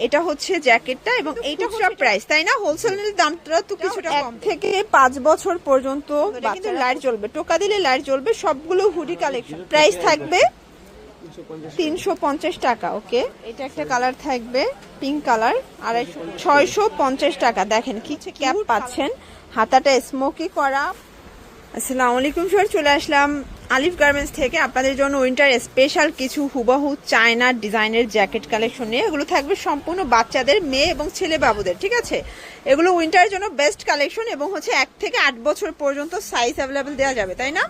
এটা হচ্ছে জ্যাকেটটা এবং এইটা হচ্ছে প্রাইস, তাই না? হোলসেলের দামটা তো কিছুটা কম, থেকে 5 বছর পর্যন্ত কিন্তু লাইট জ্বলবে, টোকা দিলে লাইট জ্বলবে। সবগুলো হুডি কালেকশন, প্রাইস থাকবে 350 টাকা। ওকে, এটা একটা কালার থাকবে পিঙ্ক কালার, 650 টাকা। দেখেন কি ক্যাপ পাচ্ছেন, হাতাটা স্মোকি করা। আসসালামু আলাইকুম স্যার, চলে আসলাম আলিফ গার্মেন্টস থেকে আপনাদের জন্য উইন্টার স্পেশাল কিছু হুবাহু চায়না ডিজাইনের জ্যাকেট কালেকশন নিয়ে। এগুলো থাকবে সম্পূর্ণ বাচ্চাদের, মেয়ে এবং ছেলে বাবুদের, ঠিক আছে? এগুলো উইন্টারের জন্য বেস্ট কালেকশন এবং হচ্ছে 1 থেকে 8 বছর পর্যন্ত সাইজ অ্যাভেলেবেল দেওয়া যাবে, তাই না?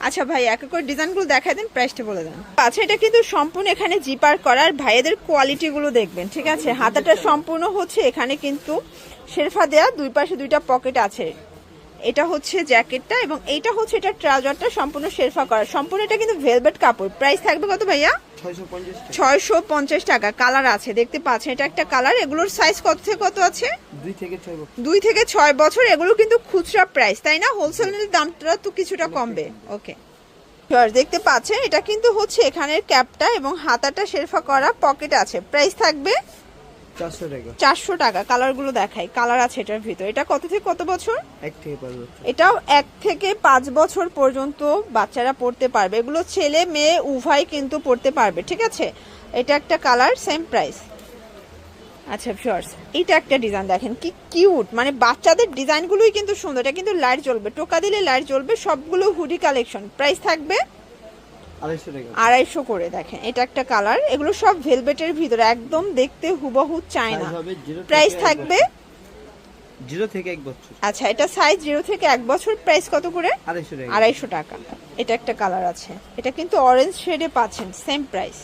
আচ্ছা ভাই, এক এক করে ডিজাইনগুলো দেখাই দেন, প্রাইসটা বলে দেন। আচ্ছা, এটা কিন্তু সম্পূর্ণ এখানে জিপার করার, ভাইয়েদের কোয়ালিটিগুলো দেখবেন, ঠিক আছে? হাতাটা সম্পূর্ণ হচ্ছে এখানে কিন্তু শেরফা দেয়া, দুই পাশে দুইটা পকেট আছে। এটা হচ্ছে জ্যাকেটটা এবং এইটা হচ্ছে এটা ট্রাউজারটা সম্পূর্ণ শেরফা করা, সম্পূর্ণ এটা কিন্তু ভেলভেট কাপড়। প্রাইস থাকবে কত ভাইয়া? 650 টাকা। কালার আছে দেখতে পাচ্ছেন, এটা একটা কালার। এগুলোর সাইজ কত থেকে কত আছে? 2 থেকে 6 বছর। এগুলো কিন্তু খুচরা প্রাইস, তাই না? হোলসেলের দামটা তো কিছুটা কমবে। ওকে, দেখতে পাচ্ছেন এটা কিন্তু হচ্ছে এখানের ক্যাপটা এবং হাতাটা শেরফা করা, পকেট আছে। প্রাইস থাকবে 400 টাকা। কালার গুলো দেখাই, কালার আছে এটার ভিতর। এটা কত থেকে কত বছর? 1 থেকে 5 বছর। এটাও 1 থেকে 5 বছর পর্যন্ত বাচ্চারা পড়তে পারবে। এগুলো ছেলে মেয়ে উভয় কিন্তু পড়তে পারবে, ঠিক আছে? এটা একটা কালার, সেম প্রাইস। আচ্ছা ভিউয়ার্স, এটা একটা ডিজাইন দেখেন কি কিউট, মানে বাচ্চাদের ডিজাইনগুলোই কিন্তু সুন্দর। এটা কিন্তু লাইট জ্বলবে, টোকা দিলে লাইট জ্বলবে। সবগুলো হুডি কালেকশন। প্রাইস থাকবে 250 করে। দেখেন এটা একটা কালার। এগুলো সব ভেলভেটের ভিতরে, একদম দেখতে হুবহু চায়না। প্রাইস থাকবে 0 থেকে 1 বছর। আচ্ছা, এটা সাইজ 0 থেকে 1 বছর। প্রাইস কত করে? 250 টাকা। এটা একটা কালার আছে, এটা কিন্তু অরেঞ্জ শেডে পাচ্ছেন, সেম প্রাইস।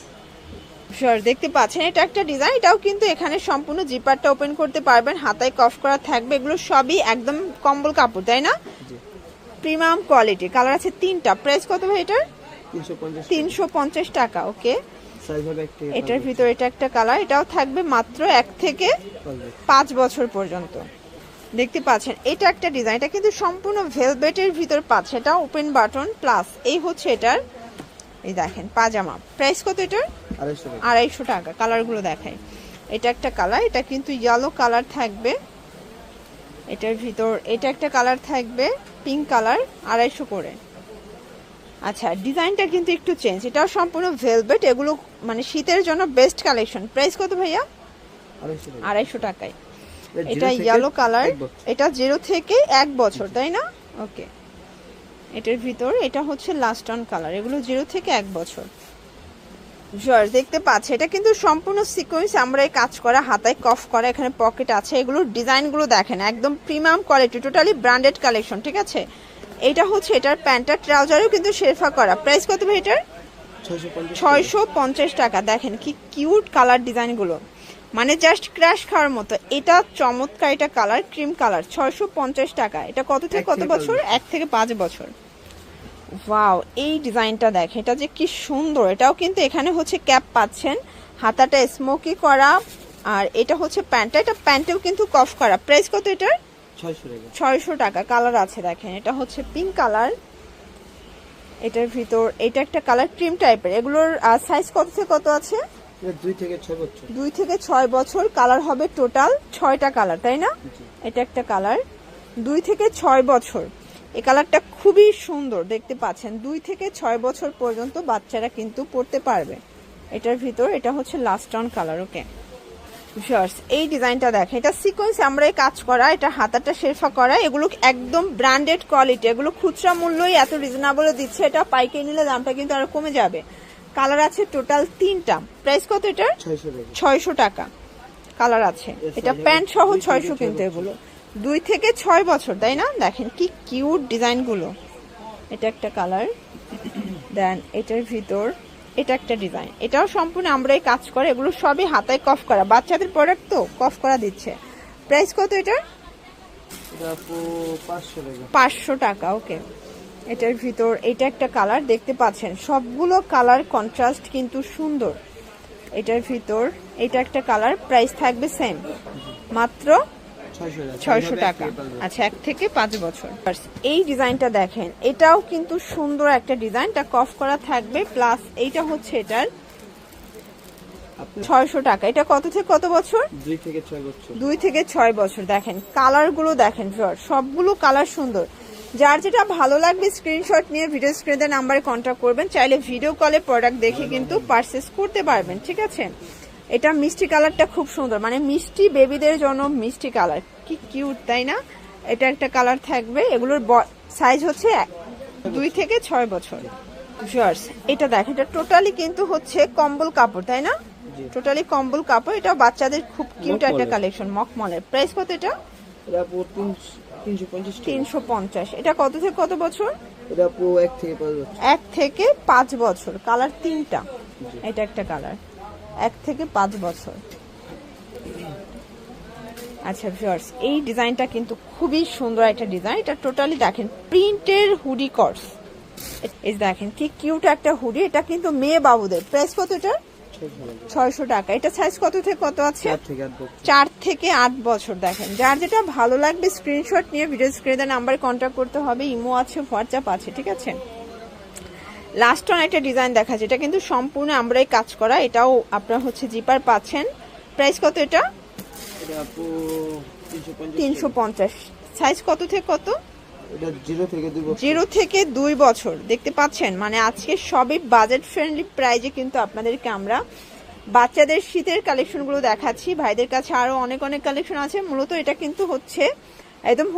শিওর, দেখতে পাচ্ছেন এটা একটা ডিজাইন। এটাও কিন্তু এখানে সম্পূর্ণ জিপারটা ওপেন করতে পারবেন, হাতায় কফ করা থাকবে। এগুলো সবই একদম কম্বল কাপড়, তাই না? Premium quality. কালার আছে 3টা। প্রাইস কত ভাই এটার? 350 টাকা। ওকে, এটার ভিতর এটা একটা কালার। এটাও থাকবে মাত্র 1 থেকে 5 বছর পর্যন্ত। দেখতে পাচ্ছেন এটা একটা ডিজাইন। এটা কিন্তু সম্পূর্ণ ভেলভেটের ভিতর পাচ্ছে। এটা ওপেন বাটন প্লাস এই হচ্ছে এটার, এই দেখেন পাজামা। প্রাইস কত এটার? 250 টাকা। কালারগুলো দেখাই। এটা একটা কালার, এটা কিন্তু ইয়েলো কালার থাকবে। এটার ভিতর এটা একটা কালার থাকবে পিঙ্ক কালার, 250 করে। আচ্ছা, ডিজাইনটা কিন্তু একটু চেঞ্জ। এটাও সম্পূর্ণ ভেলভেট। এগুলো মানে শীতের জন্য বেস্ট কালেকশন। প্রাইস কত ভাইয়া? 250 টাকায়। এটা ইয়েলো কালার, এটা 0 থেকে 1 বছর, তাই না? ওকে, এটার ভিতর এটা হচ্ছে লাস্ট অন কালার। এগুলো 0 থেকে 1 বছর। জর্জ দেখতে পাচ্ছে, এটা কিন্তু সম্পূর্ণ সিকোয়েন্স আমরা কাজ করা, হাতায় কফ করা, এখানে পকেট আছে। এগুলোর ডিজাইনগুলো দেখেন, একদম premium quality, totally branded collection, ঠিক আছে? এটা হচ্ছে এটার প্যান্টটা, ট্রাউজারও কিন্তু শেরফা করা। প্রাইস কত ভাই এটার? 650 টাকা। দেখেন কি কিউট কালার ডিজাইনগুলো, মানে জাস্ট ক্র্যাশ খাওয়ার মতো। এটা চমৎকার, এটা কালার ক্রিম কালার। 650 টাকা। এটা কত থেকে কত বছর? 1 থেকে 5 বছর। ওয়াও, এই ডিজাইনটা দেখেন, এটা যে কি সুন্দর। এটাও কিন্তু এখানে হচ্ছে ক্যাপ পাচ্ছেন, হাতাটা স্মোকি করা, আর এটা হচ্ছে প্যান্টটা। এটা প্যান্টেও কিন্তু কফ করা। প্রাইস কত এটার? 600 টাকা। কালার আছে দেখেন, এটা হচ্ছে পিঙ্ক কালার। এটার ভিতর এটা একটা কালার ক্রিম টাইপের। এগুলোর সাইজ কত থেকে কত আছে? 2 থেকে 6 বছর। 2 থেকে 6 বছর। কালার হবে টোটাল 6টা কালার, তাই না? এটা একটা কালার, 2 থেকে 6 বছর। এই কালারটা খুবই সুন্দর, দেখতে পাচ্ছেন। 2 থেকে 6 বছর পর্যন্ত বাচ্চারা কিন্তু পড়তে পারবে। এটার ভিতর এটা হচ্ছে last on colour. Okay viewers, এই ডিজাইনটা দেখেন, এটা সিকোয়েন্স আমরা কাজ করা, এটা হাতাটা শেরফা করা। এগুলো একদম ব্র্যান্ডেড কোয়ালিটি। এগুলো খুচরা মূল্যই এত রিজনেবলে দিচ্ছে, এটা পাইকারি নিলে দামটা কিন্তু আরো কমে যাবে। কালার আছে টোটাল 3টা। প্রাইস কত এটার? 600 টাকা। কালার আছে, এটা প্যান্ট সহ 600 কিন্তু। এগুলো 2 থেকে 6 বছর, তাই না? দেখেন কি কিউট ডিজাইনগুলো। এটা একটা কালার, দেন এটার ভিতর এটা একটা ডিজাইন। এটাও সম্পূর্ণ আমরাই কাজ করে। এগুলো সবই হাতায় কফ করা, বাচ্চাদের প্রোডাক্ট তো কফ করা দিচ্ছে। প্রাইস কত এটার? 500 টাকা। ওকে, এটার ভিতর এটা একটা কালার, দেখতে পাচ্ছেন সবগুলো কালার কন্ট্রাস্ট কিন্তু সুন্দর। এটার ভিতর এটা একটা কালার। প্রাইস থাকবে সেম, মাত্র 600 টাকা। আচ্ছা, 1 থেকে 5 বছর। এই ডিজাইনটা দেখেন, এটাও কিন্তু সুন্দর একটা ডিজাইন। এটা কফ করা থাকবে প্লাস এইটা হচ্ছে এটার 600 টাকা। এটা কত থেকে কত বছর? 2 থেকে 6 বছর। 2 থেকে 6 বছর। দেখেন কালার গুলো দেখেন, সবগুলো কালার সুন্দর। যার যেটা ভালো লাগবে স্ক্রিনশট নিয়ে ভিডিও স্ক্রিনে নাম্বারে কন্ট্যাক্ট করবেন। চাইলে ভিডিও কলে প্রোডাক্ট দেখে কিন্তু পারচেজ করতে পারবেন, ঠিক আছে। এটা মিষ্টি কালারটা খুব সুন্দর, মানে মিষ্টি বেবিদের জন্য মিষ্টি কালার, কি কিউট তাই না? এটা একটা কালার থাকবে। এগুলোর সাইজ হচ্ছে 2 থেকে 6 বছর। ভিউয়ার্স এটা দেখেন, এটা টোটালি কিন্তু হচ্ছে কম্বল কাপড় তাই না? টোটালি কম্বল কাপড়। এটা বাচ্চাদের খুব কিউট একটা কালেকশন, মকমলের। প্রাইস কত এটা? এটা আপু 350 টাকা। এটা কত থেকে কত বছর? এটা আপু 1 থেকে 5 বছর। 1 থেকে 5 বছর। কালার 3টা। এটা একটা কালার 1 থেকে 5 বছর। আচ্ছা ভিউয়ার্স এই ডিজাইনটা কিন্তু খুবই সুন্দর একটা ডিজাইন। এটা টোটালি দেখেন প্রিন্টের হুডি কটস। এই দেখেন কি কিউট একটা হুডি। এটা কিন্তু মেয়ে বাবুদের। প্রাইস কত এটা? 600 টাকা। এটা সাইজ কত থেকে কত আছে? 4 থেকে 8 বছর। দেখেন যার যেটা ভালো লাগবে স্ক্রিনশট নিয়ে ভিডিও স্ক্রিনে নাম্বারে কন্ট্যাক্ট করতে হবে। ইমো আছে, হোয়াটসঅ্যাপ আছে, ঠিক আছে। লাস্ট অন একটা ডিজাইন দেখা যায়, এটা কিন্তু সম্পূর্ণ আমরাই কাজ করা। এটাও আপনারা হচ্ছে জিপার পাচ্ছেন। প্রাইস কত এটা? এটা আপু 350। সাইজ কত থেকে কত? এটা 0 থেকে 2 বছর। 0 থেকে 2 বছর। দেখতে পাচ্ছেন, মানে আজকে সবই বাজেট ফ্রেন্ডলি প্রাইজে কিন্তু আপনাদেরকে আমরা বাচ্চাদের শীতের কালেকশনগুলো দেখাচ্ছি। ভাইদের কাছে আরো অনেক অনেক কালেকশন আছে। মূলত এটা কিন্তু হচ্ছে একদম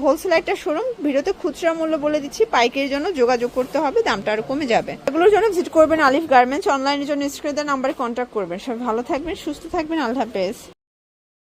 হোলসেল একটা শোরুম। ভিডিওতে খুচরা মূল্য বলে দিচ্ছি, পাইকারির জন্য যোগাযোগ করতে হবে, দামটা আরো কমে যাবে। এগুলোর জন্য ভিজিট করবেন আলিফ গার্মেন্টস। অনলাইনের জন্য স্ক্রিনে নাম্বারে কন্ট্যাক্ট করবেন। সবাই ভালো থাকবেন, সুস্থ থাকবেন। আল্লাহ হাফেজ।